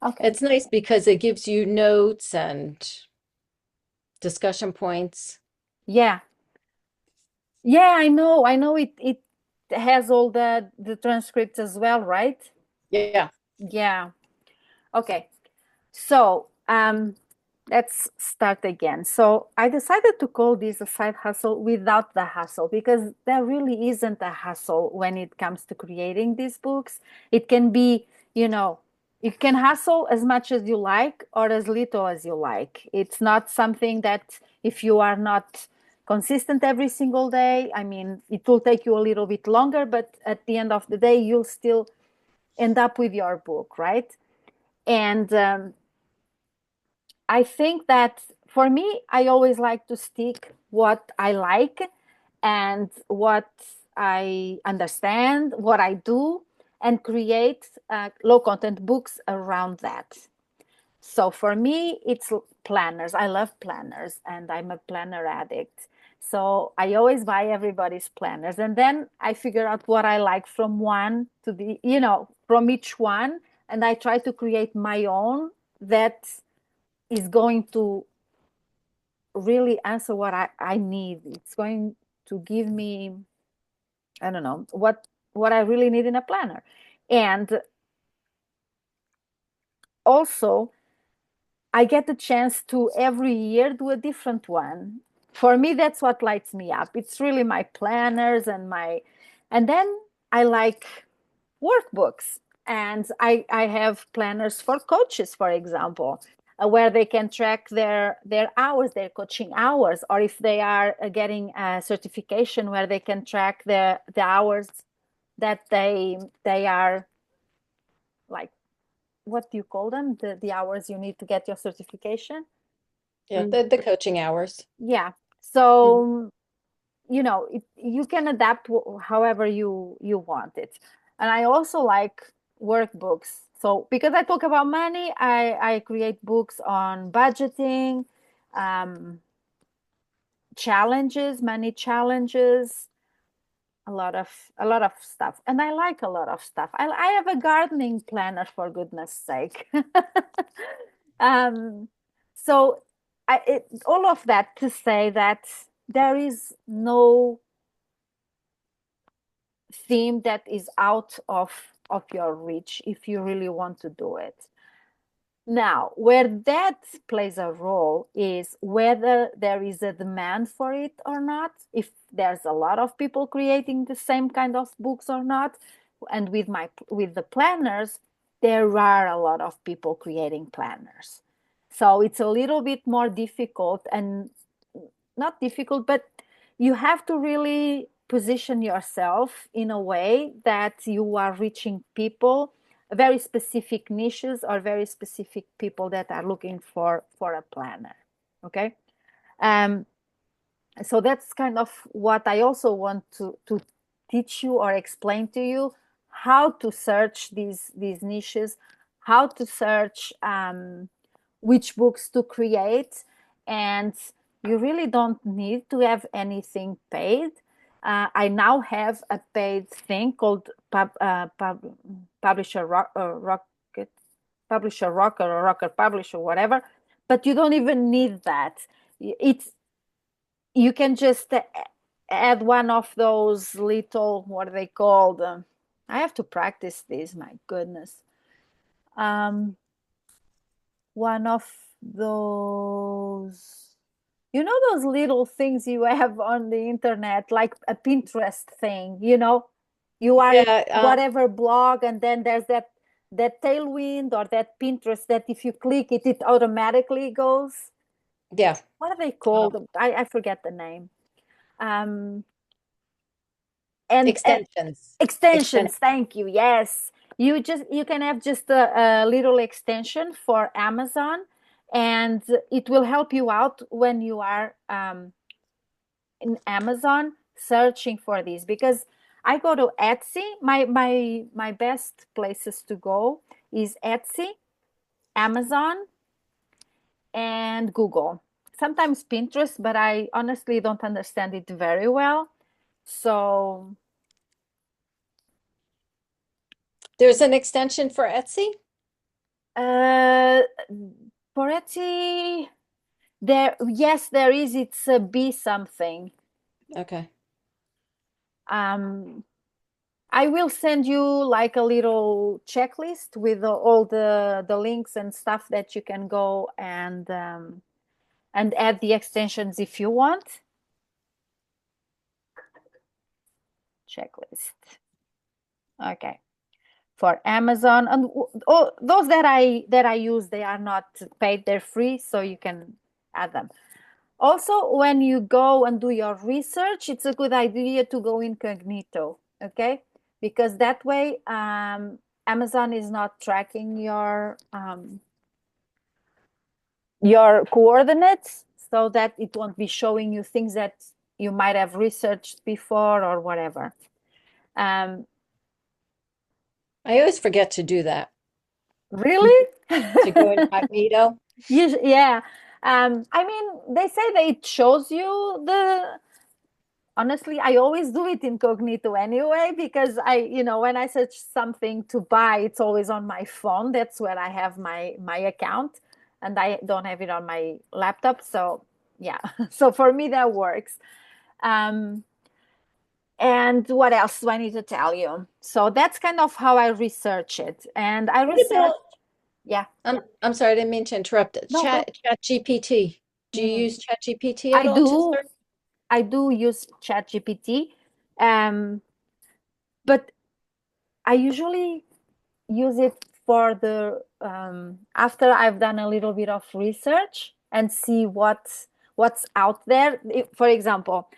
Okay. It's nice because it gives you notes and discussion points. Yeah. Yeah, I know it has all the transcripts as well, right? Yeah. Yeah. Okay. So, let's start again. So, I decided to call this a side hustle without the hustle because there really isn't a hustle when it comes to creating these books. It can be, you know, you can hustle as much as you like or as little as you like. It's not something that if you are not consistent every single day, I mean, it will take you a little bit longer, but at the end of the day, you'll still end up with your book, right? And I think that for me, I always like to stick what I like and what I understand, what I do, and create low content books around that. So for me, it's planners. I love planners and I'm a planner addict. So I always buy everybody's planners and then I figure out what I like from one to from each one. And I try to create my own that is going to really answer what I need. It's going to give me, I don't know, what I really need in a planner. And also I get the chance to every year do a different one. For me, that's what lights me up. It's really my planners and then I like workbooks. And I have planners for coaches, for example, where they can track their hours, their coaching hours, or if they are getting a certification where they can track the hours that they are like, what do you call them? The hours you need to get your certification. Yeah, the coaching hours. Yeah. Mhm. So you can adapt however you want it. And I also like workbooks. So because I talk about money, I create books on budgeting, um, challenges, money challenges, a lot of stuff. And I like a lot of stuff. I have a gardening planner, for goodness sake. um, so all of that to say that there is no theme that is out of your reach if you really want to do it. Now, where that plays a role is whether there is a demand for it or not, if there's a lot of people creating the same kind of books or not. And with the planners, there are a lot of people creating planners. So it's a little bit more difficult and not difficult, but you have to really position yourself in a way that you are reaching people, very specific niches or very specific people that are looking for a planner. Okay. um, so that's kind of what I also want to teach you or explain to you, how to search these niches, how to search which books to create. And you really don't need to have anything paid. I now have a paid thing called Publisher Rocket, Publisher Rocker or Rocker Publisher, whatever. But you don't even need that. It's You can just add one of those little, what are they called? I have to practice this, my goodness. Um, One of those, those little things you have on the internet, like a Pinterest thing, you are in Yeah, whatever blog, and then there's that tailwind or that Pinterest that if you click it, it automatically goes. yeah. What are they Uh, called? I forget the name. Um, and Extensions. extensions, Extension. thank you. Yes, you can have just a little extension for Amazon, and it will help you out when you are in Amazon searching for these. Because I go to Etsy. My best places to go is Etsy, Amazon, and Google. Sometimes Pinterest, but I honestly don't understand it very well. So There's an extension for Etsy? Uh, Poretti, yes, there is. It's a B something. Okay. Um, I will send you like a little checklist with all the links and stuff that you can go and add the extensions if you want. Checklist. Okay. For Amazon and all those that I use, they are not paid, they're free, so you can add them. Also, when you go and do your research, it's a good idea to go incognito, okay? Because that way, Amazon is not tracking your coordinates, so that it won't be showing you things that you might have researched before or whatever. Um, I always forget to do that, really? to go incognito. Yeah. I mean, they say that it shows you the. Honestly, I always do it incognito anyway because when I search something to buy, it's always on my phone. That's where I have my account, and I don't have it on my laptop. So yeah, so for me that works. Um, and what else do I need to tell you? So that's kind of how I research it, and I What research. about, Yeah, I'm sorry, I didn't mean to interrupt it. no, go. Chat GPT. Do you Mm. use Chat GPT I at all to do. search? I do use ChatGPT, um, but I usually use it for the after I've done a little bit of research and see what's out there. For example,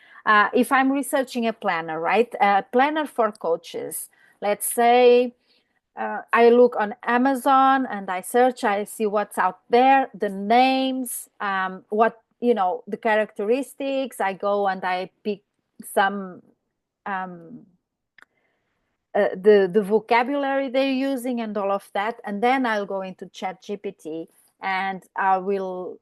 if I'm researching a planner, right? A planner for coaches. Let's say I look on Amazon and I search, I see what's out there, the names, the characteristics. I go and I pick some um, the vocabulary they're using and all of that, and then I'll go into ChatGPT and I will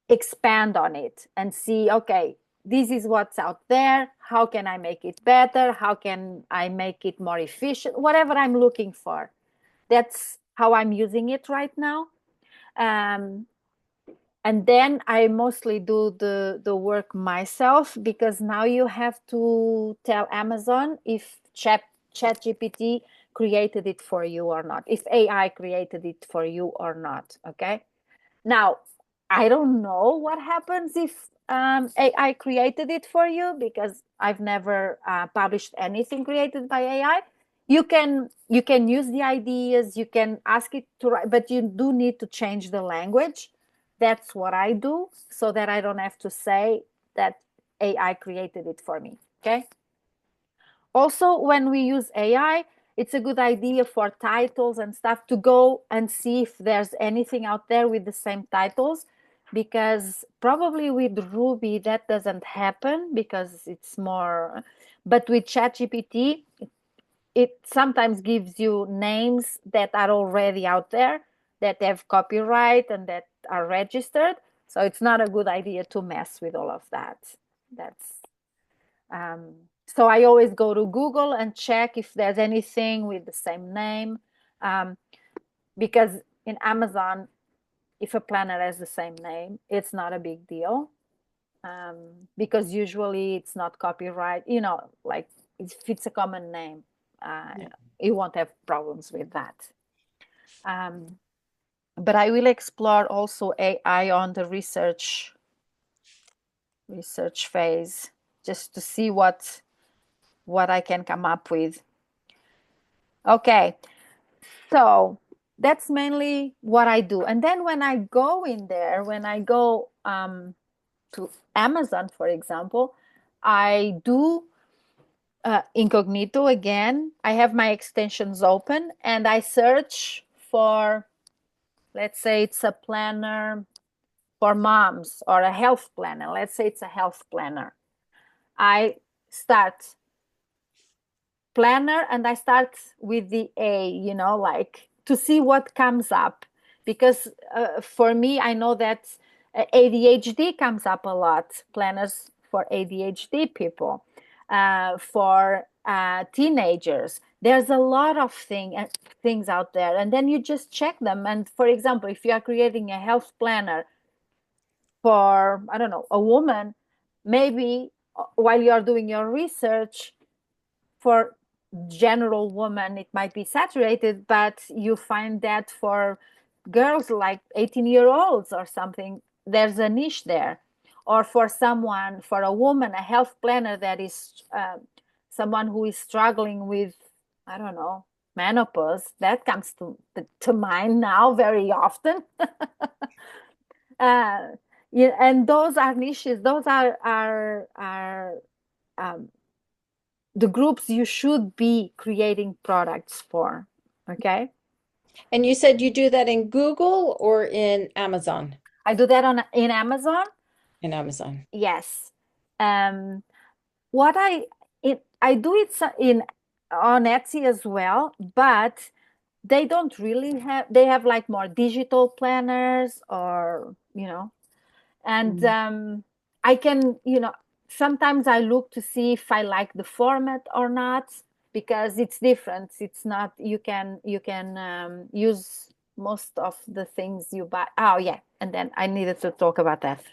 expand on it and see, okay, this is what's out there. How can I make it better? How can I make it more efficient? Whatever I'm looking for. That's how I'm using it right now. Um, and then I mostly do the work myself because now you have to tell Amazon if ChatGPT created it for you or not, if AI created it for you or not. Okay. Now, I don't know what happens if AI created it for you because I've never published anything created by AI. You can use the ideas, you can ask it to write, but you do need to change the language. That's what I do so that I don't have to say that AI created it for me. Okay. Also, when we use AI, it's a good idea for titles and stuff to go and see if there's anything out there with the same titles, because probably with Ruby that doesn't happen because it's more, but with ChatGPT, it sometimes gives you names that are already out there that have copyright and that are registered. So it's not a good idea to mess with all of that. That's so I always go to Google and check if there's anything with the same name, um, because in Amazon, if a planner has the same name, it's not a big deal, because usually it's not copyright. Like if it's a common name, uh, Yeah. you won't have problems with that. Um, but I will explore also AI on the research phase just to see what I can come up with. Okay, so that's mainly what I do. And then when I go in there, when I go to Amazon, for example, I do incognito again. I have my extensions open and I search for, let's say it's a planner for moms or a health planner. Let's say it's a health planner. I start planner and I start with the A, like to see what comes up. Because for me, I know that ADHD comes up a lot, planners for ADHD people, for teenagers, There's a lot of things out there, and then you just check them. And for example, if you are creating a health planner for, I don't know, a woman, maybe while you are doing your research, for general woman it might be saturated, but you find that for girls like 18-year-olds or something, there's a niche there. Or for someone, for a woman, a health planner that is someone who is struggling with, I don't know, menopause, that comes to mind now very often. uh, yeah, and those are niches. Those are um, the groups you should be creating products for. Okay. And you said you do that in Google or in Amazon? I do that on in Amazon. In Amazon. Yes. Um, what I do it in on Etsy as well, but they don't really have, they have like more digital planners, or and Mm. I can, sometimes I look to see if I like the format or not, because it's different. It's not, you can use most of the things you buy. Oh yeah, and then I needed to talk about that.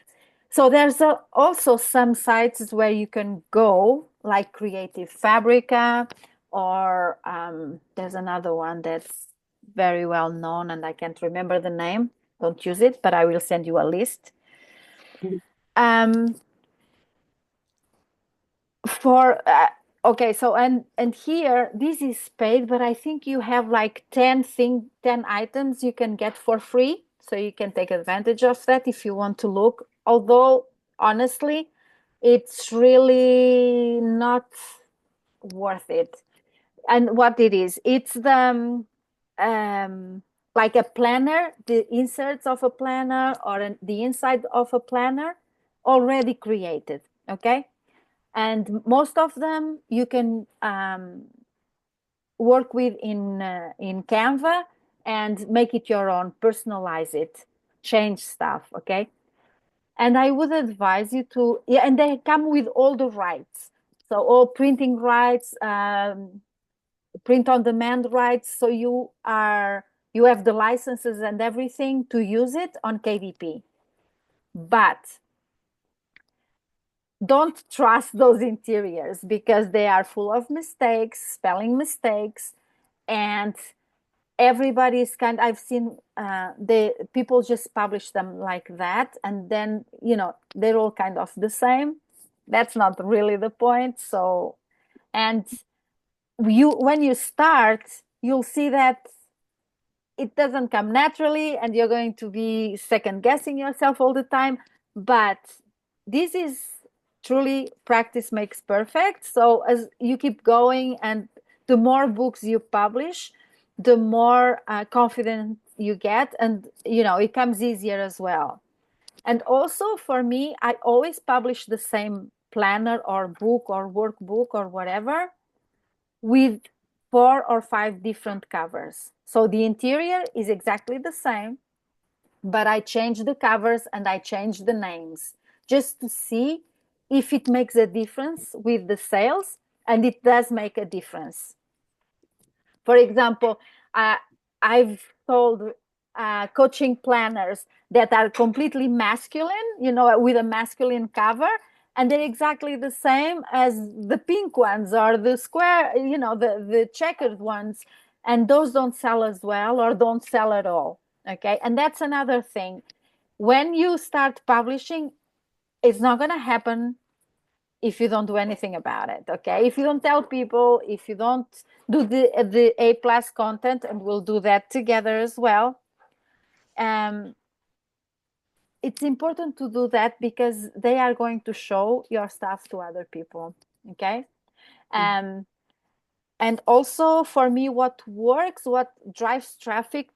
So there's also some sites where you can go, like Creative Fabrica, or there's another one that's very well known, and I can't remember the name. Don't use it, but I will send you a list. Um, for okay, so and here this is paid, but I think you have like 10 items you can get for free, so you can take advantage of that if you want to look. Although honestly, it's really not worth it. And what it is, it's the um, like a planner, the inserts of a planner, or the inside of a planner already created. Okay, and most of them you can work with in Canva and make it your own, personalize it, change stuff. Okay, and I would advise you to, yeah, and they come with all the rights, so all printing rights, print on demand rights, so you have the licenses and everything to use it on KDP. But don't trust those interiors, because they are full of mistakes, spelling mistakes, and everybody's kind, I've seen the people just publish them like that, and then they're all kind of the same. That's not really the point. So, and you when you start, you'll see that it doesn't come naturally, and you're going to be second guessing yourself all the time. But this is truly, practice makes perfect. So as you keep going, and the more books you publish, the more confident you get, and it comes easier as well. And also for me, I always publish the same planner or book or workbook or whatever, with 4 or 5 different covers. So the interior is exactly the same, but I change the covers and I change the names, just to see if it makes a difference with the sales. And it does make a difference. For example, uh, I've sold coaching planners that are completely masculine, with a masculine cover, and they're exactly the same as the pink ones or the square, the checkered ones. And those don't sell as well, or don't sell at all. Okay. And that's another thing. When you start publishing, it's not going to happen if you don't do anything about it. Okay, if you don't tell people, if you don't do the A+ content, and we'll do that together as well. um it's important to do that, because they are going to show your stuff to other people. Okay. um and also for me, what works, what drives traffic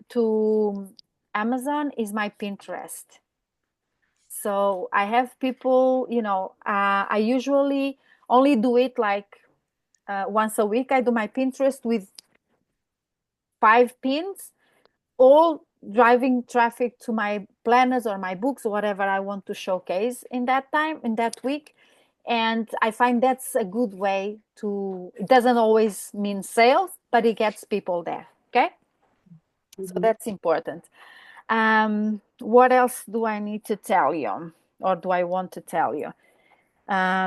to Amazon, is my Pinterest. So I have people, I usually only do it like once a week. I do my Pinterest with 5 pins, all driving traffic to my planners or my books, whatever I want to showcase in that time, in that week. And I find that's a good way to, it doesn't always mean sales, but it gets people there. Okay. So Mhm. that's important. What else do I need to tell you, or do I want to tell you?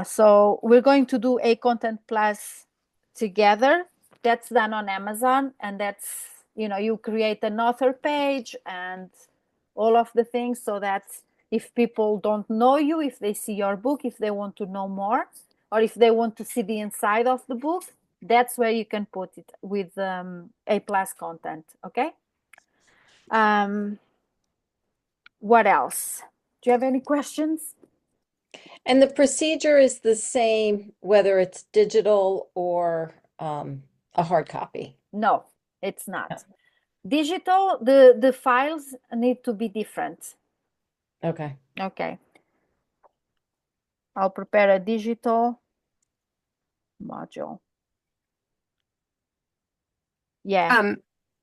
So we're going to do a Content Plus together. That's done on Amazon, and that's, you create an author page and all of the things, so that if people don't know you, if they see your book, if they want to know more, or if they want to see the inside of the book, that's where you can put it with A plus content. Okay. Um, what else? Do you have any questions? And the procedure is the same whether it's digital or a hard copy. No, it's No. not. Digital, the files need to be different. Okay. Okay. I'll prepare a digital module. Yeah. Um,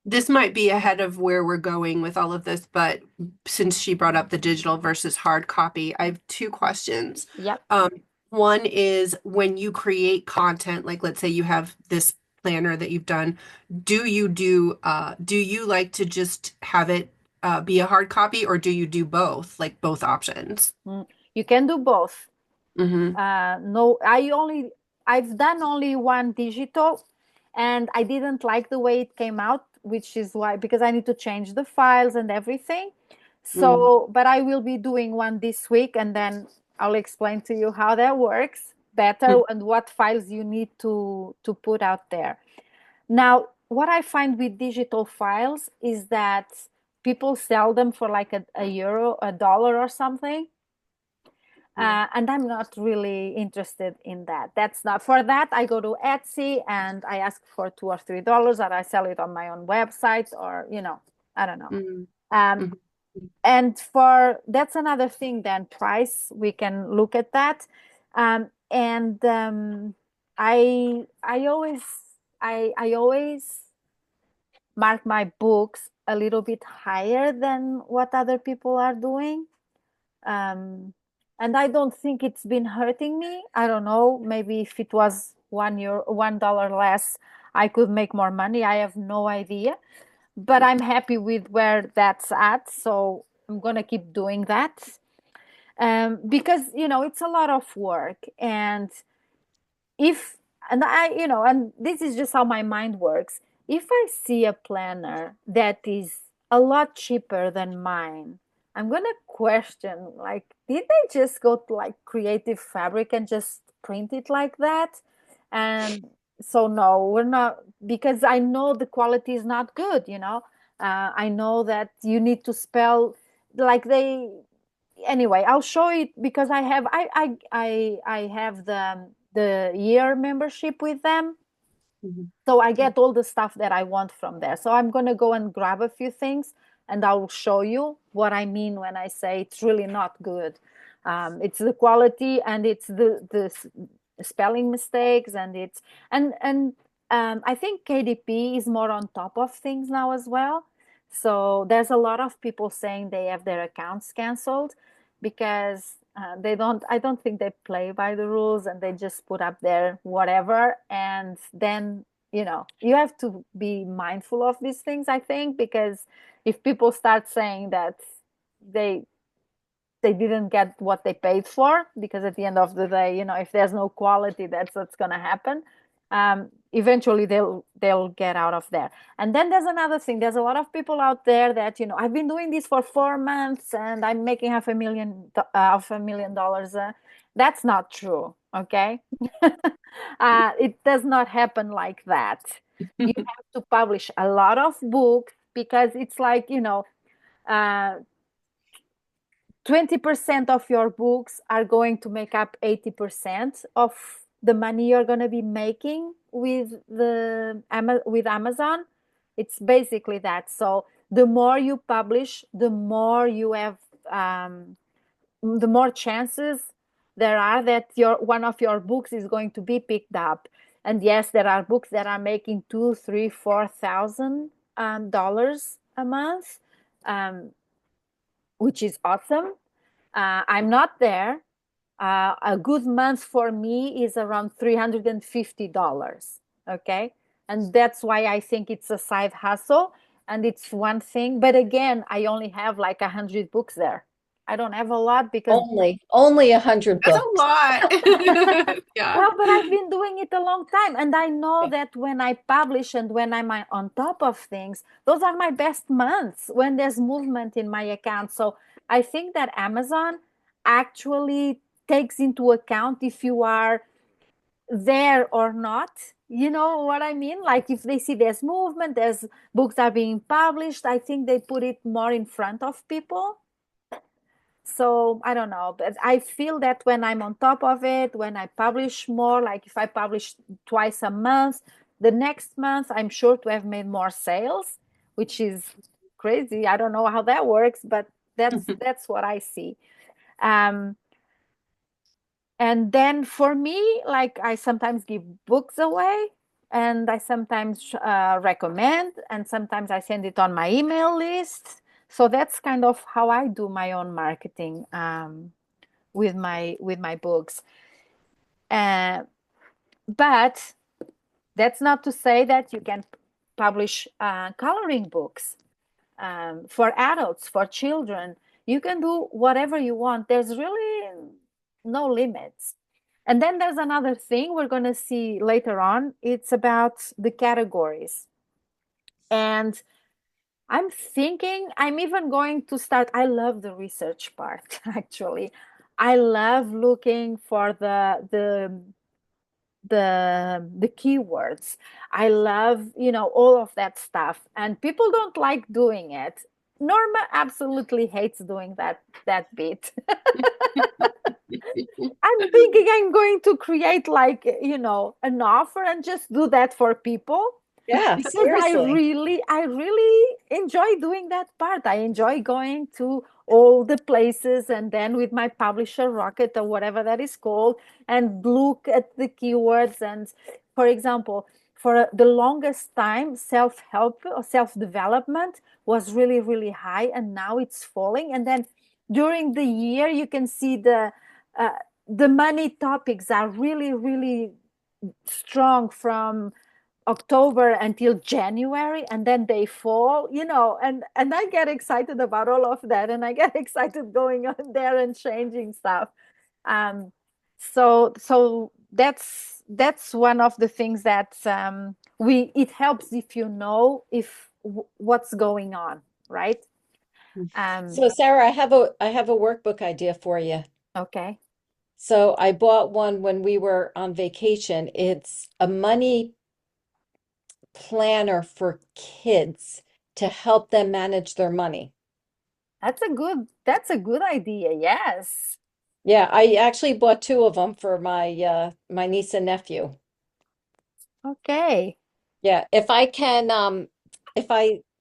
this might be ahead of where we're going with all of this, but since she brought up the digital versus hard copy, I have two questions. Yep. Um, One is when you create content, like let's say you have this planner that you've done, do you like to just have it be a hard copy, or do you do both, like both options? You can do both. Mm-hmm. No, I've done only one digital, and I didn't like the way it came out, which is why, because I need to change the files and everything. Mm-hmm. So, but I will be doing one this week, and then I'll explain to you how that works better and what files you need to put out there. Now, what I find with digital files is that people sell them for like a euro, a dollar or something. And I'm not really interested in that. That's not for that. I go to Etsy and I ask for $2 or $3, or I sell it on my own website, or, I don't know. Mm-hmm. Um, and for that's another thing, then price, we can look at that. And I always mark my books a little bit higher than what other people are doing. um, and I don't think it's been hurting me. I don't know. Maybe if it was $1 less, I could make more money. I have no idea, but I'm happy with where that's at. So I'm gonna keep doing that, because it's a lot of work, and if and and this is just how my mind works. If I see a planner that is a lot cheaper than mine, I'm gonna question, like, did they just go to like Creative Fabric and just print it like that? And so no, we're not, because I know the quality is not good. I know that you need to spell like they anyway. I'll show it, because I have the year membership with them, Mm-hmm. so I get all the stuff that I want from there. So I'm gonna go and grab a few things, and I'll show you what I mean when I say it's really not good. It's the quality, and it's the spelling mistakes, and I think KDP is more on top of things now as well. So there's a lot of people saying they have their accounts canceled because they don't. I don't think they play by the rules, and they just put up their whatever, and then you have to be mindful of these things, I think, because if people start saying that they they didn't get what they paid for, because at the end of the day, if there's no quality, that's what's going to happen. Eventually they'll get out of there. And then there's another thing. There's a lot of people out there that, I've been doing this for 4 months and I'm making $500,000. That's not true. Okay. It does not happen like that. You have to publish a lot of books, because it's like, uh, 20% of your books are going to make up 80% of the money you're going to be making with with Amazon. It's basically that. So the more you publish, the more you have, the more chances there are that one of your books is going to be picked up. And yes, there are books that are making 2, 3, 4,000 dollars a month, um, which is awesome. I'm not there. A good month for me is around $350. Okay. And that's why I think it's a side hustle and it's one thing. But again, I only have like 100 books there. I don't have a lot because Only 100 That's a books. lot. Yeah. well, but I've been doing it a long time. And I know that when I publish and when I'm on top of things, those are my best months when there's movement in my account. So I think that Amazon actually takes into account if you are there or not. You know what I mean? Like if they see there's movement, there's books are being published, I think they put it more in front of people. So I don't know, but I feel that when I'm on top of it, when I publish more, like if I publish twice a month, the next month I'm sure to have made more sales, which is crazy. I don't know how that works, but that's what I see. Um, and then for me, like I sometimes give books away and I sometimes recommend and sometimes I send it on my email list. So that's kind of how I do my own marketing. With my books. Uh, but that's not to say that you can publish coloring books for adults, for children. You can do whatever you want. There's really no limits. And then there's another thing we're going to see later on. It's about the categories. And I'm even going to start. I love the research part, actually. I love looking for the keywords. I love, all of that stuff. And people don't like doing it. Norma absolutely hates doing that bit. I'm thinking I'm going to create like, an offer and just do that for people Yeah, because I seriously. really, I really enjoy doing that part. I enjoy going to all the places and then with my publisher Rocket or whatever that is called and look at the keywords. And for example, for the longest time, self-help or self-development was really, really high, and now it's falling. And then during the year, you can see uh, the money topics are really, really strong from October until January, and then they fall, and I get excited about all of that, and I get excited going on there and changing stuff. Um, so that's one of the things that we it helps if you know if what's going on, right? Um, So Sarah, I have a workbook idea for you. okay. So I bought one when we were on vacation. It's a money planner for kids to help them manage their money. That's a good idea. Yes. Yeah, I actually bought two of them for my niece and nephew. Okay. Yeah, if I can if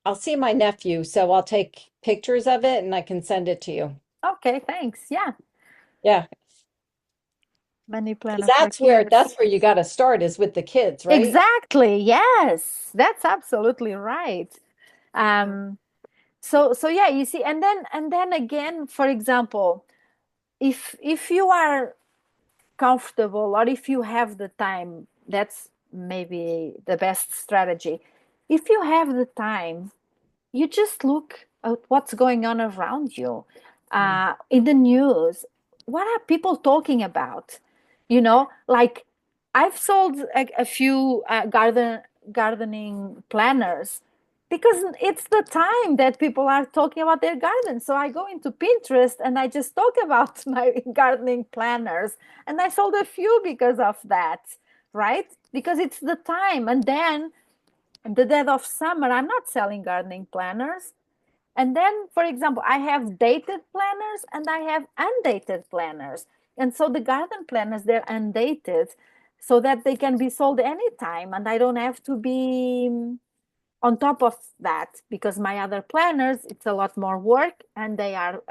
I'll see my nephew, so I'll take pictures of it and I can send it to you. Okay, thanks. Yeah. Yeah, Money because planner for that's kids. where you got to start is with the kids, right? Exactly. Yes, that's absolutely right. Um, so yeah, you see, and then again, for example, if you are comfortable or if you have the time, that's maybe the best strategy. If you have the time, you just look at what's going on around you Mm. in the news. What are people talking about? Like I've sold a few gardening planners because it's the time that people are talking about their gardens. So I go into Pinterest and I just talk about my gardening planners, and I sold a few because of that, right? Because it's the time. And then in the dead of summer, I'm not selling gardening planners. And then, for example, I have dated planners and I have undated planners. And so the garden planners, they're undated so that they can be sold anytime. And I don't have to be on top of that because my other planners, it's a lot more work and they are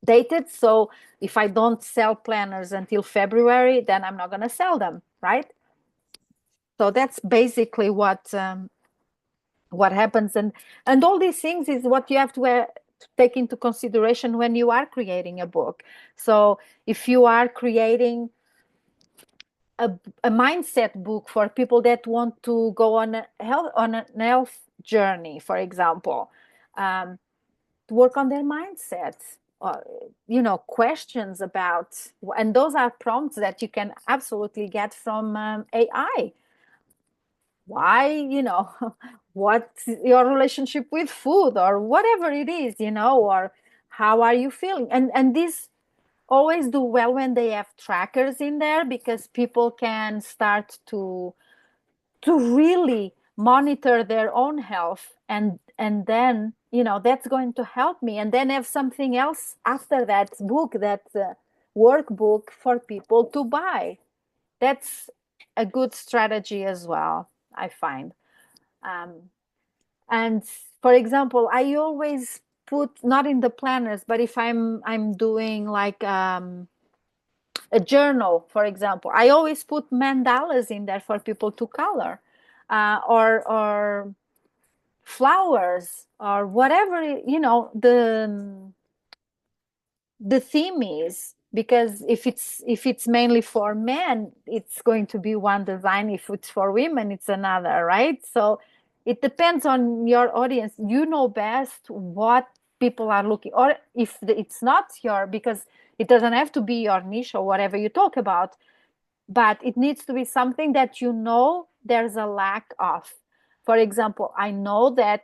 dated. So if I don't sell planners until February, then I'm not going to sell them, right? So that's basically what happens, and all these things is what you have take into consideration when you are creating a book. So if you are creating a, a mindset book for people that want to go on a health journey, for example, um, to work on their mindsets, questions about, and those are prompts that you can absolutely get from AI. Why, what's your relationship with food, or whatever it is, or how are you feeling? And these always do well when they have trackers in there, because people can start to really monitor their own health, and then that's going to help me, and then have something else after that book, that workbook for people to buy. That's a good strategy as well, I find. um, and for example, I always put, not in the planners, but if I'm doing like a journal, for example, I always put mandalas in there for people to color, or flowers, or whatever, the theme is. Because if it's mainly for men, it's going to be one design. If it's for women, it's another, right? So it depends on your audience. You know best what people are looking, or if it's not your, because it doesn't have to be your niche or whatever you talk about, but it needs to be something that there's a lack of. For example, I know that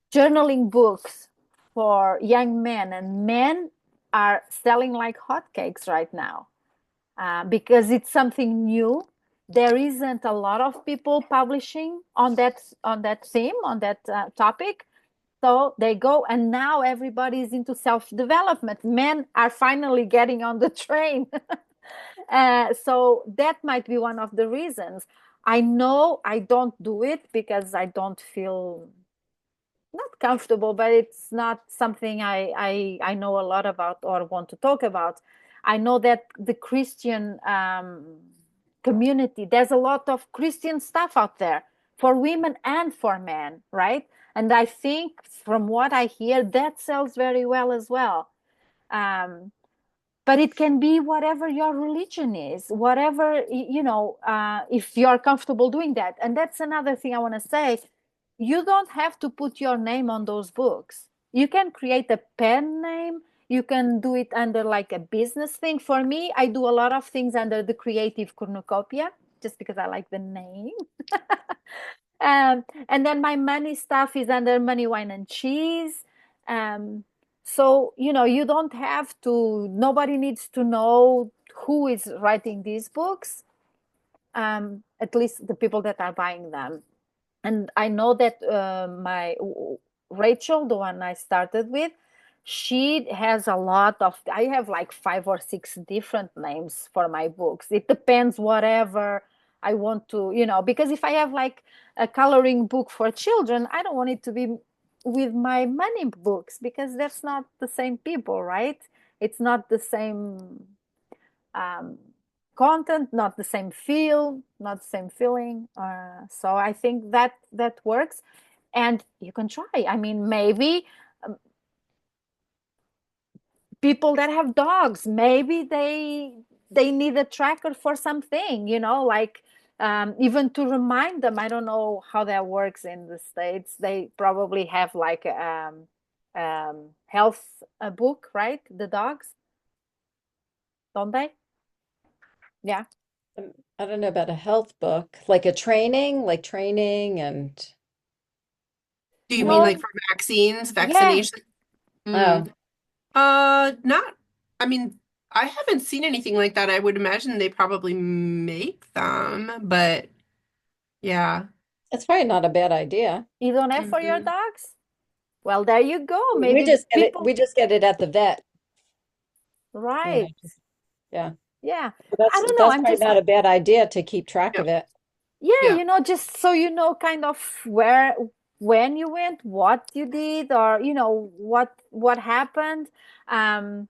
journaling books for young men and men are selling like hotcakes right now, because it's something new. There isn't a lot of people publishing on that theme, on that topic. So they go, and now everybody's into self-development. Men are finally getting on the train. So that might be one of the reasons. I know I don't do it because I don't feel not comfortable, but it's not something I know a lot about or want to talk about. I know that the Christian community, there's a lot of Christian stuff out there for women and for men, right? And I think from what I hear, that sells very well as well. Um, but it can be whatever your religion is, whatever, if you're comfortable doing that. And that's another thing I want to say. You don't have to put your name on those books. You can create a pen name. You can do it under like a business thing. For me, I do a lot of things under the Creative Cornucopia, just because I like the name. And then my money stuff is under Money, Wine, and Cheese. Um, so, you don't have to, nobody needs to know who is writing these books, at least the people that are buying them. And I know that my Rachel, the one I started with, she has a lot of, I have like 5 or 6 different names for my books. It depends whatever I want to, because if I have like a coloring book for children, I don't want it to be with my money books, because that's not the same people, right? It's not the same um, content, not the same feel, not the same feeling. So I think that works, and you can try. I mean, maybe people that have dogs, maybe they need a tracker for something, like even to remind them. I don't know how that works in the States. They probably have like health book, right? The dogs, don't they? Yeah. I don't know about a health book, like a training, like training and Do you mean like, like No. for vaccines, Yeah. vaccination? oh, Mm. Not, I mean, I haven't seen anything like that. I would imagine they probably make them, but yeah. it's probably not a bad idea. You don't have for your Mhm. dogs? Well, there you go. We Maybe just get it, we people, just get it at the vet, you know, right. just, yeah. Yeah. But I don't know. that's I'm probably just, not a bad idea to keep track Yep. of it. yeah, Yeah. just so you know kind of when you went, what you did, or what happened. Um,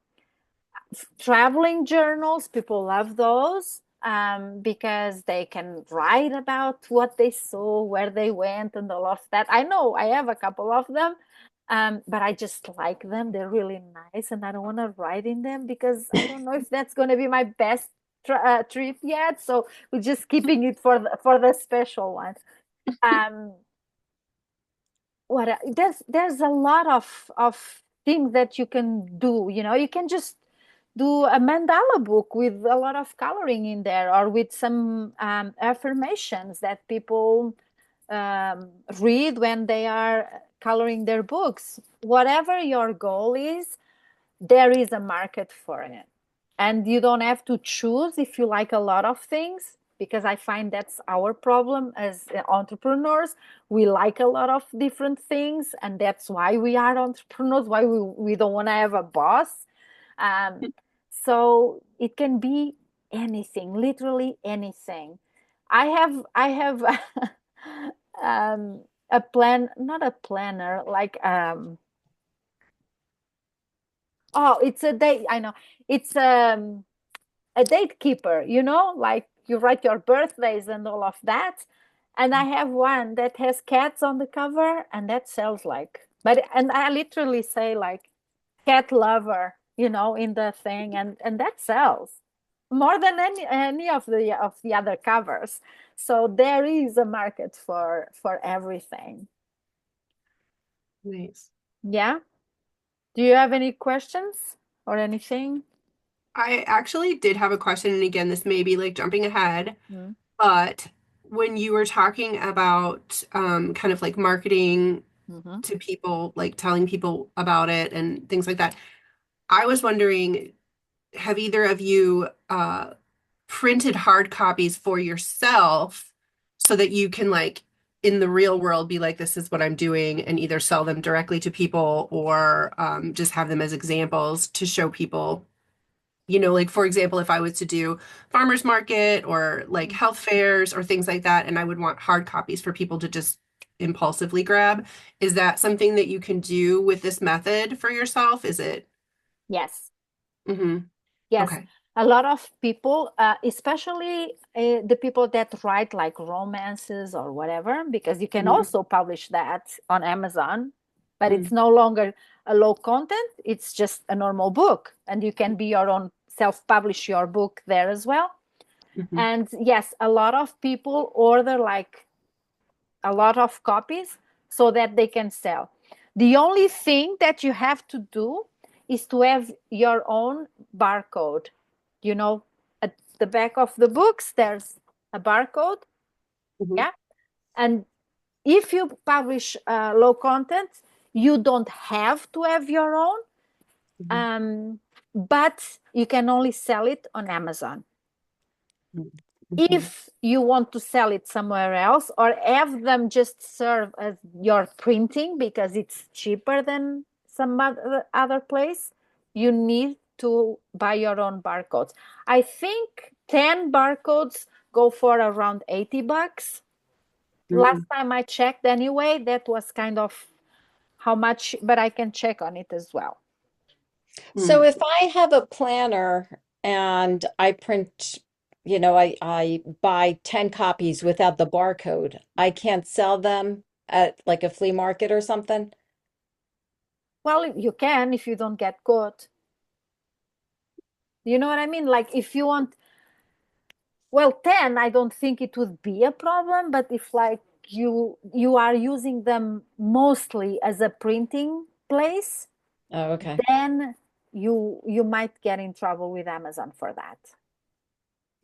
Traveling journals, people love those, because they can write about what they saw, where they went, and all of that. I know I have a couple of them. But I just like them. They're really nice, and I don't want to write in them because I don't know if that's going to be my best trip yet. So we're just keeping it for the special one. Um, there's a lot of things that you can do. You can just do a mandala book with a lot of coloring in there, or with some affirmations that people read when they are coloring their books. Whatever your goal is, there is a market for it. And you don't have to choose if you like a lot of things, because I find that's our problem as entrepreneurs. We like a lot of different things, and that's why we are entrepreneurs, why we don't want to have a boss. Um, so it can be anything, literally anything. I have a plan, not a planner, like oh, it's a date. I know. It's a date keeper, like you write your birthdays and all of that. And I have one that has cats on the cover, and that sells like, and I literally say like cat lover, in the thing, and that sells more than any of the other covers. So there is a market for everything. Nice. Yeah. Do you have any questions or anything? I actually did have a question, and again, this may be like jumping ahead, but when you were talking about kind of like marketing Mm-hmm. to people, like telling people about it and things like that, I was wondering, have either of you printed hard copies for yourself so that you can like in the real world be like, this is what I'm doing, and either sell them directly to people or just have them as examples to show people, like for example, if I was to do farmers market or like health fairs or things like that, and I would want hard copies for people to just impulsively grab, is that something that you can do with this method for yourself? Is it? Yes. Mm-hmm. Yes, Okay. a lot of people, especially the people that write like romances or whatever, because you can Mm-hmm. also publish that on Amazon, but it's no longer a low content, it's just a normal book, and you can be your own self-publish your book there as well. Mm-hmm. And yes, a lot of people order like a lot of copies so that they can sell. The only thing that you have to do is to have your own barcode. You know, at the back of the books, there's a barcode. Mm-hmm. Yeah. And if you publish low content, you don't have to have your own, but you can only sell it on Amazon. Mm-hmm. If you want to sell it somewhere else, or have them just serve as your printing because it's cheaper than some other place, you need to buy your own barcodes. I think 10 barcodes go for around $80. Last Mm-hmm. time I checked anyway, that was kind of how much, but I can check on it as well. So if I have a planner and I print, I buy 10 copies without the barcode, I can't sell them at like a flea market or something? Well, you can if you don't get caught. You know what I mean? Like if you want, well, 10, I don't think it would be a problem, but if like you are using them mostly as a printing place, Oh, okay. then you might get in trouble with Amazon for that.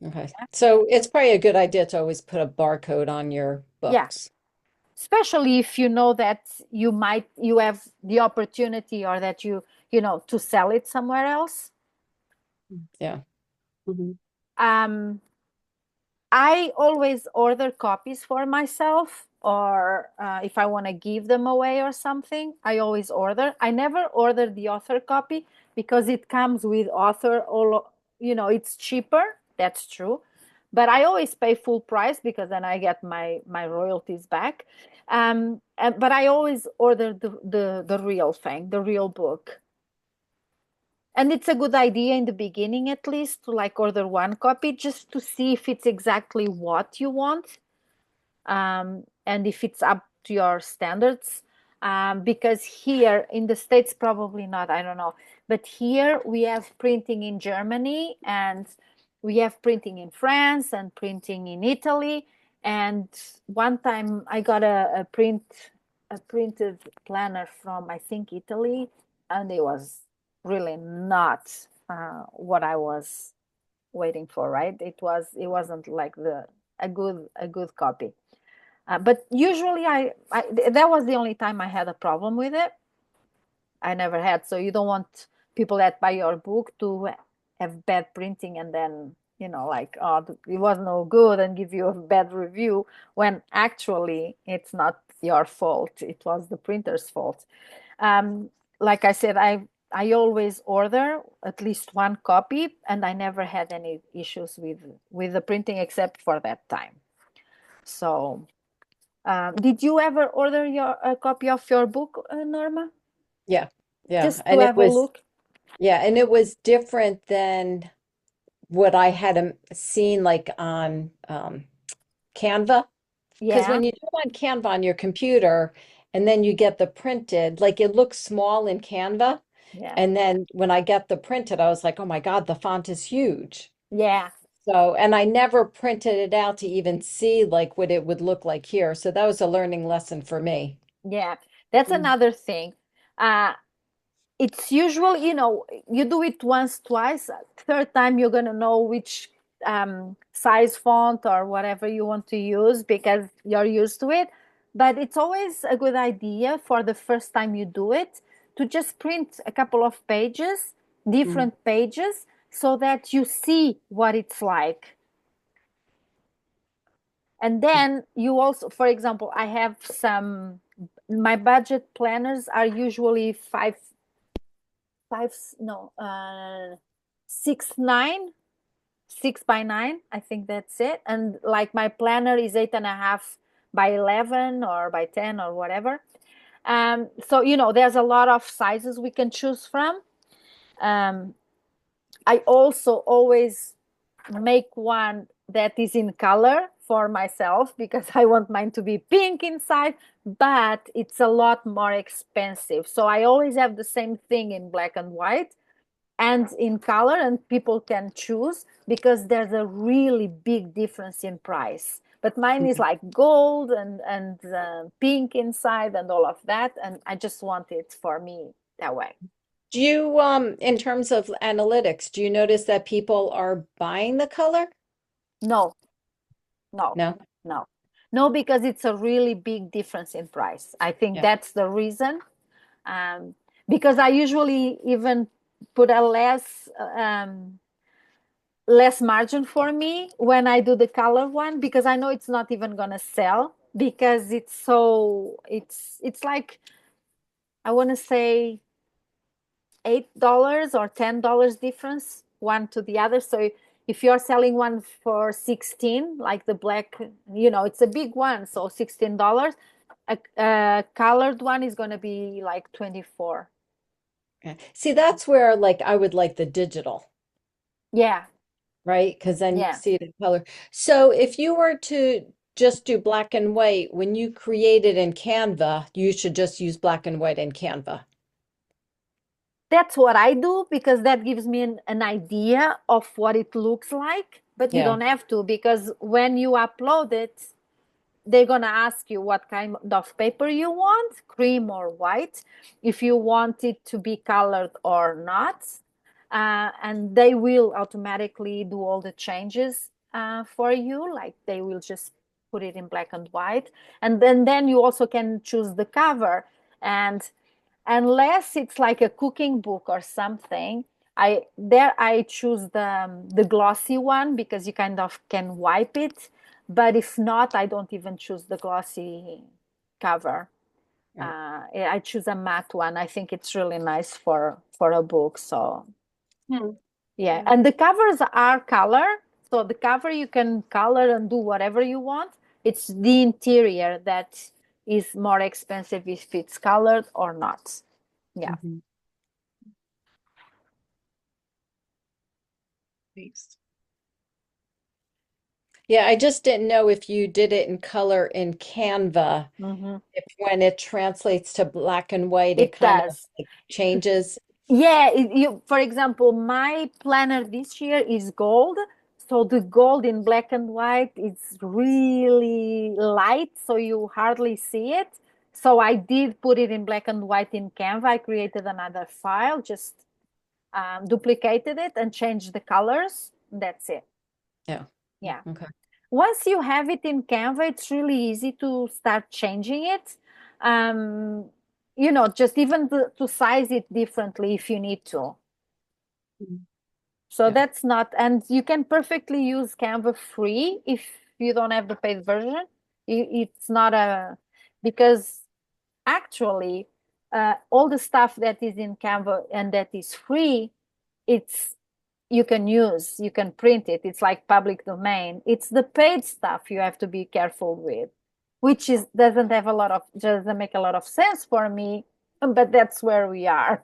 Okay. So it's probably a good idea to always put a barcode on your Yeah, books. especially if you know that you have the opportunity, or that to sell it somewhere else. Yeah. Mm-hmm. Um, I always order copies for myself, or if I want to give them away or something, I always order. I never order the author copy because it comes with author, all, it's cheaper. That's true. But I always pay full price because then I get my royalties back. But I always order the real thing, the real book. And it's a good idea in the beginning, at least, to like order one copy just to see if it's exactly what you want, and if it's up to your standards. because here in the States, probably not, I don't know. But here we have printing in Germany, and we have printing in France and printing in Italy. And one time I got a printed planner from, I think, Italy, and it was really not what I was waiting for, right? It wasn't like a good copy. But usually that was the only time I had a problem with it. I never had. So you don't want people that buy your book to have bad printing and then, like, oh, it was no good and give you a bad review when actually it's not your fault. It was the printer's fault. Um, like I said, I always order at least one copy, and I never had any issues with the printing except for that time. So, did you ever order a copy of your book, Norma? Yeah. Yeah. Just to have a look? And it was different than what I had seen like on Canva. Because Yeah, when you do it on Canva on your computer and then you get the printed, like it looks small in Canva. yeah, And then when I get the printed, I was like, oh my God, the font is huge. yeah, So, and I never printed it out to even see like what it would look like here. So that was a learning lesson for me. yeah. That's Mm. another thing. Uh, it's usual, you do it once, twice, third time you're gonna know which size font or whatever you want to use because you're used to it. But it's always a good idea for the first time you do it to just print a couple of pages, Mm. different pages, so that you see what it's like. And then you also, for example, I have my budget planners are usually five, no, 6 9, 6 by 9. I think that's it. And like my planner is 8.5 by 11 or by 10 or whatever. So, there's a lot of sizes we can choose from. Um, I also always make one that is in color for myself because I want mine to be pink inside, but it's a lot more expensive. So I always have the same thing in black and white and in color, and people can choose because there's a really big difference in price. But mine is Mhm. like gold and pink inside and all of that, and I just want it for me that way. Do you, in terms of analytics, do you notice that people are buying the color? No, no, No. no, no, because it's a really big difference in price. I think Yeah. that's the reason. Um, because I usually even put a less margin for me when I do the color one because I know it's not even gonna sell because it's like I want to say $8 or $10 difference one to the other. So if you're selling one for 16, like the black, it's a big one, so $16. A colored one is gonna be like 24. Yeah. See, that's where like I would like the digital, Yeah, right? Because then you yeah. see it in color. So if you were to just do black and white, when you create it in Canva, you should just use black and white in Canva. That's what I do because that gives me an idea of what it looks like. But you Yeah. don't have to because when you upload it, they're going to ask you what kind of paper you want, cream or white, if you want it to be colored or not. And they will automatically do all the changes for you. Like they will just put it in black and white. And then you also can choose the cover. And unless it's like a cooking book or something, I choose the glossy one because you kind of can wipe it. But if not, I don't even choose the glossy cover. Right. I choose a matte one. I think it's really nice for a book. So Hmm. yeah, Yeah. and the covers are color. So the cover you can color and do whatever you want. It's the interior that is more expensive if it's colored or not. Yeah. Mhm. Thanks. Yeah, I just didn't know if you did it in color in Canva, Hmm. if when it translates to black and white, it It kind of does. like changes. Yeah, for example, my planner this year is gold. So the gold in black and white is really light, so you hardly see it. So I did put it in black and white in Canva. I created another file, just duplicated it and changed the colors. That's it. Yeah. Yeah. Okay. Once you have it in Canva, it's really easy to start changing it. Um, just even to size it differently if you need to. Mhm. So Yeah. that's not, and you can perfectly use Canva free if you don't have the paid version. It's not because actually, all the stuff that is in Canva and that is free, it's you can use, you can print it. It's like public domain. It's the paid stuff you have to be careful with, which is doesn't make a lot of sense for me, but that's where we are.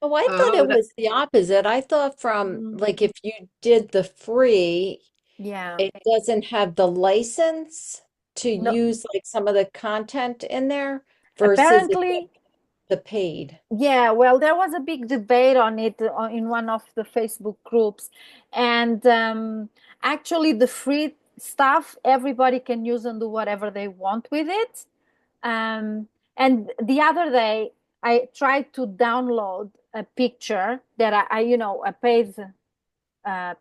Oh, I thought Oh, it was the opposite. I thought from Mm, like if you did the free, yeah. it doesn't have the license to No, use like some of the content in there versus if apparently. the paid. Yeah, well, there was a big debate on it in one of the Facebook groups. And actually, the free stuff, everybody can use and do whatever they want with it. And the other day, I tried to download a picture that a paid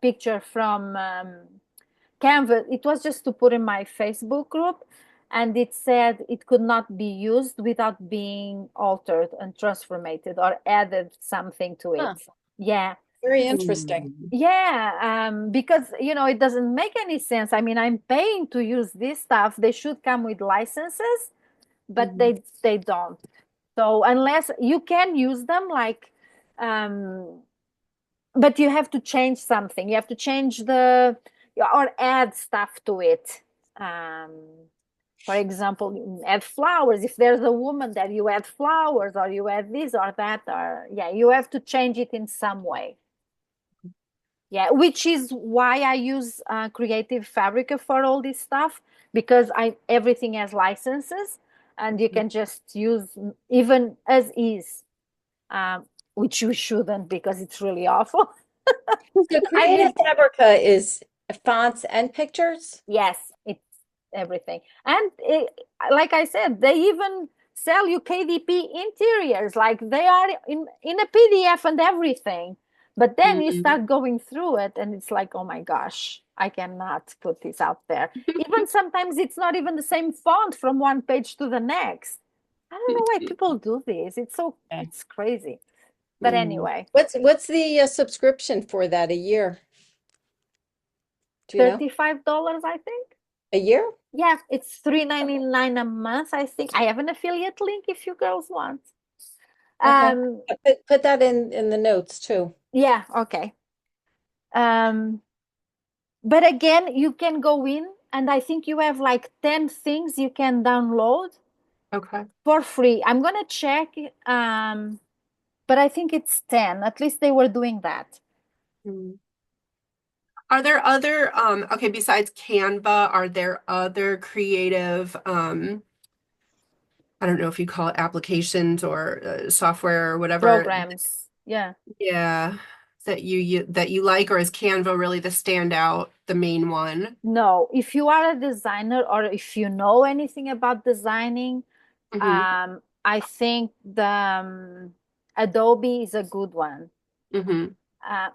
picture from Canva. It was just to put in my Facebook group, and it said it could not be used without being altered and transformated or added something to it. Huh, Yeah. very interesting. mm, Yeah, because it doesn't make any sense. I mean, I'm paying to use this stuff. They should come with licenses, but mhm. they don't. So unless you can use them, like, um, but you have to change something. You have to change or add stuff to it. Um, for example, add flowers. If there's a woman there, you add flowers, or you add this or that, or yeah, you have to change it in some way. Yeah, which is why I use Creative Fabrica for all this stuff, because I everything has licenses, and you can just use even as is, which you shouldn't because it's really awful. So I Creative use Fabrica is fonts and pictures? Yes, it's everything. And like I said, they even sell you KDP interiors, like they are in a PDF and everything. But then you Mm. start going through it, and it's like, oh my gosh, I cannot put this out there. Even sometimes it's not even the same font from one page to the next. I don't know why people do this. Yeah. It's crazy. But Mm. anyway, What's the subscription for that a year? Do you know? $35, I think. A year? Yeah, it's 3.99 a month, I think. I have an affiliate link if you girls want. Okay. Um, Put that in the notes too. yeah, okay. Um, but again, you can go in and I think you have like 10 things you can download Okay. for free. I'm gonna check, but I think it's 10. At least they were doing that. Mm. Are there other okay, besides Canva, are there other creative I don't know if you call it applications or software or whatever, Programs. Yeah. yeah, that you like, or is Canva really the standout, the main one? No, if you are a designer or if you know anything about designing, Hmm. I think the Adobe is a good one. Hmm.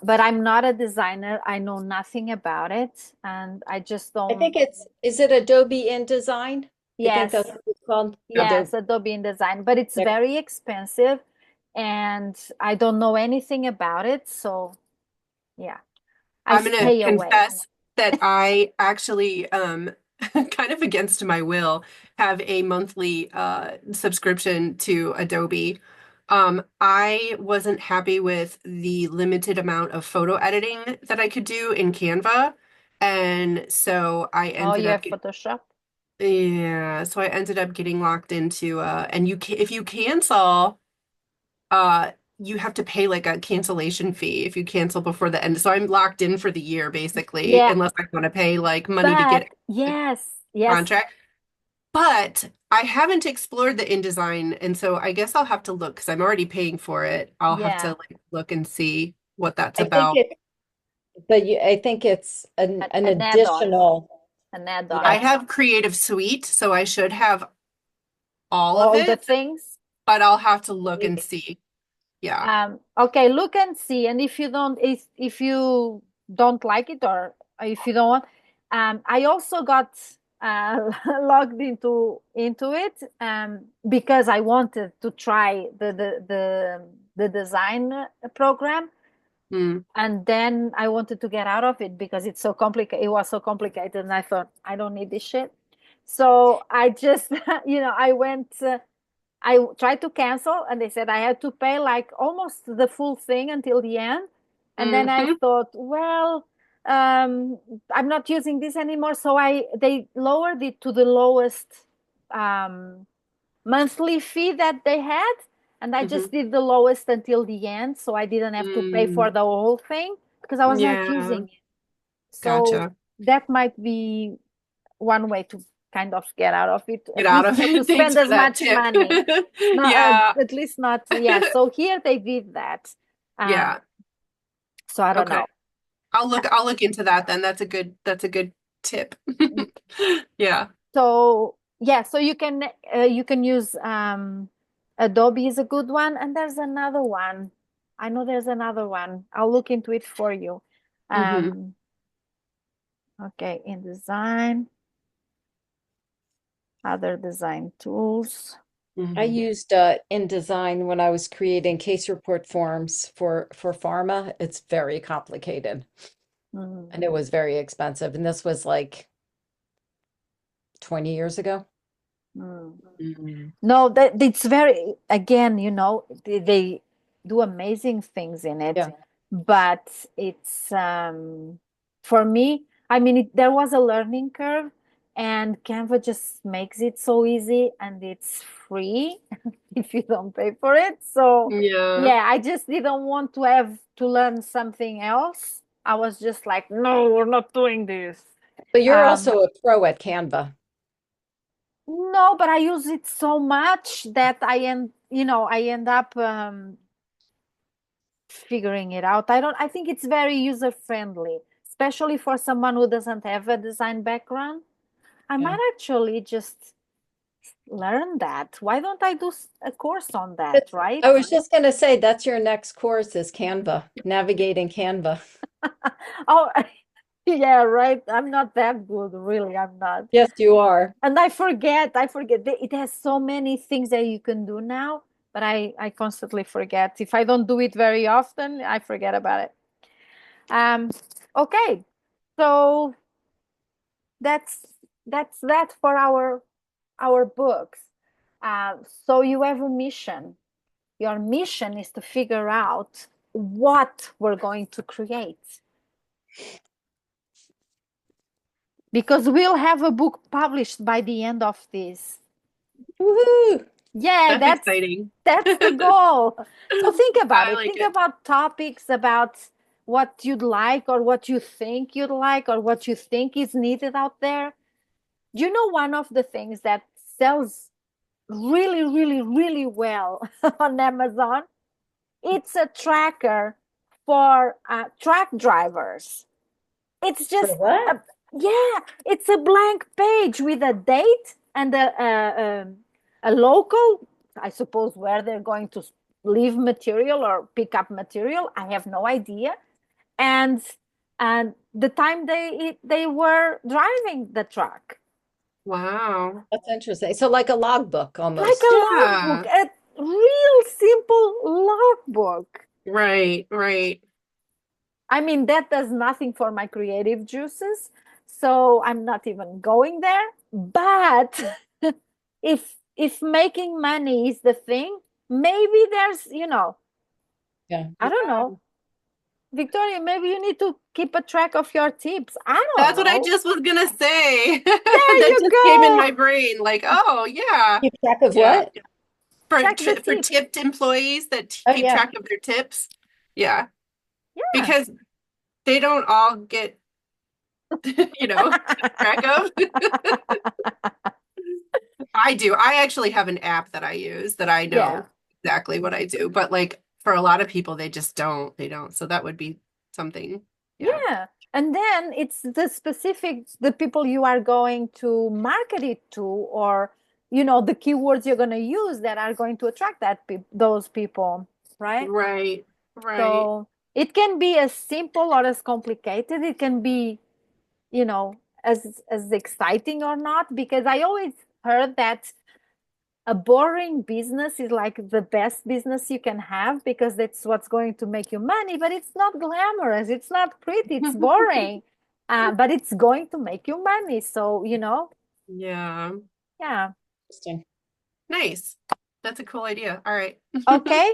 But I'm not a designer. I know nothing about it, and I just I don't. think is it Adobe InDesign? I think that's Yes, what it's called. Yeah. yes, Adobe InDesign, but it's Yeah. very expensive, and I don't know anything about it. So yeah, I I'm gonna stay away. confess that I actually, kind of against my will, have a monthly subscription to Adobe. I wasn't happy with the limited amount of photo editing that I could do in Canva, and so I Oh, ended you up have Photoshop? yeah, so I ended up getting locked into and if you cancel uh you have to pay like a cancellation fee if you cancel before the end. So I'm locked in for the year basically, Yeah, unless I want to pay like money to but get the yes, yes, contract. But I haven't explored the InDesign, and so I guess I'll have to look because I'm already paying for it. I'll have to yeah, like look and see what that's I think about. it, but I think it's an an add-on, additional, an add-on. I yes. have Creative Suite, so I should have all of All the it, things. but I'll have to look and Maybe. see. Yeah. Okay, look and see. And if you don't like it or if you don't want, I also got logged into it because I wanted to try the design program, Mm. and then I wanted to get out of it because it's so complicated. It was so complicated, and I thought I don't need this shit. So I just, I went. I tried to cancel and they said I had to pay like almost the full thing until the end. And then I Hmm. thought, well, um, I'm not using this anymore. So they lowered it to the lowest um, monthly fee that they had. And I Hmm. just did the lowest until the end. So I didn't have to pay for Mm. the whole thing because I was not Yeah, using it. So gotcha. that might be one way to kind of get out of it, Get at out least of not to it. Thanks spend for as that much tip. money. No, Yeah. at least not. Yeah. So here they did that. Um, Yeah. so I don't Okay. know. I'll look into that then. That's a good tip. Yeah. So yeah, so you can use Adobe is a good one, and there's another one. I know there's another one. I'll look into it for you. Hmm. Um, okay, InDesign, other design tools. I Hmm. used InDesign when I was creating case report forms for pharma. It's very complicated Mm. and it was very expensive. And this was like 20 years ago. Mm. Hmm. No, that it's very, again, they do amazing things in it, Yeah. but it's for me, I mean, there was a learning curve, and Canva just makes it so easy, and it's free if you don't pay for it. So Yeah. yeah, I just didn't want to have to learn something else. I was just like, no, we're not doing this. But you're Um, also a pro at Canva. no, but I use it so much that I end up figuring it out. I think it's very user friendly, especially for someone who doesn't have a design background. I Yeah. might actually just learn that. Why don't I do a course on that, But right? I was just going to say that's your next course is Canva, navigating Canva. Oh, yeah, right. I'm not that good, really. I'm not. Yes, you are. And I forget. It has so many things that you can do now, but I constantly forget. If I don't do it very often, I forget about it. Um, okay, so that's that for our books. So you have a mission. Your mission is to figure out what we're going to create, because we'll have a book published by the end of this. Woohoo! Yeah, That's exciting. that's the goal. So think about I it. like Think it. about topics, about what you'd like or what you think you'd like or what you think is needed out there. Do you know one of the things that sells really, really, really well on Amazon? It's a tracker for truck drivers. It's For just what? yeah, it's a blank page with a date and a local, I suppose, where they're going to leave material or pick up material. I have no idea. And the time they were driving the truck, Wow. That's interesting. So like a logbook like almost. a logbook, Yeah. a real simple logbook. Right, right. I mean, that does nothing for my creative juices, so I'm not even going there. But if making money is the thing, maybe there's, Yeah. I don't know, Victoria, maybe you need to keep a track of your tips. I don't That's what I know. just was gonna say. There That you just came in go. my brain. Like, oh yeah. Keep track of Yeah. what? Check the for tips. tipped employees that Oh keep yeah. track of their tips. Yeah, Yeah. because they don't all get, kept track of. I do. I actually have an app that I use that I Yeah. know exactly what I do, but like for a lot of people, they just don't. They don't. So that would be something. Yeah. Yeah. And then it's the specific, the people you are going to market it to, or, the keywords you're going to use that are going to attract those people, right? Right. Right. So it can be as simple or as complicated. It can be, you know, as exciting or not, because I always heard that a boring business is like the best business you can have because that's what's going to make you money, but it's not glamorous, it's not pretty, it's boring, but it's going to make you money. So, Yeah. yeah. Interesting. Nice. That's a cool idea. All right. Okay.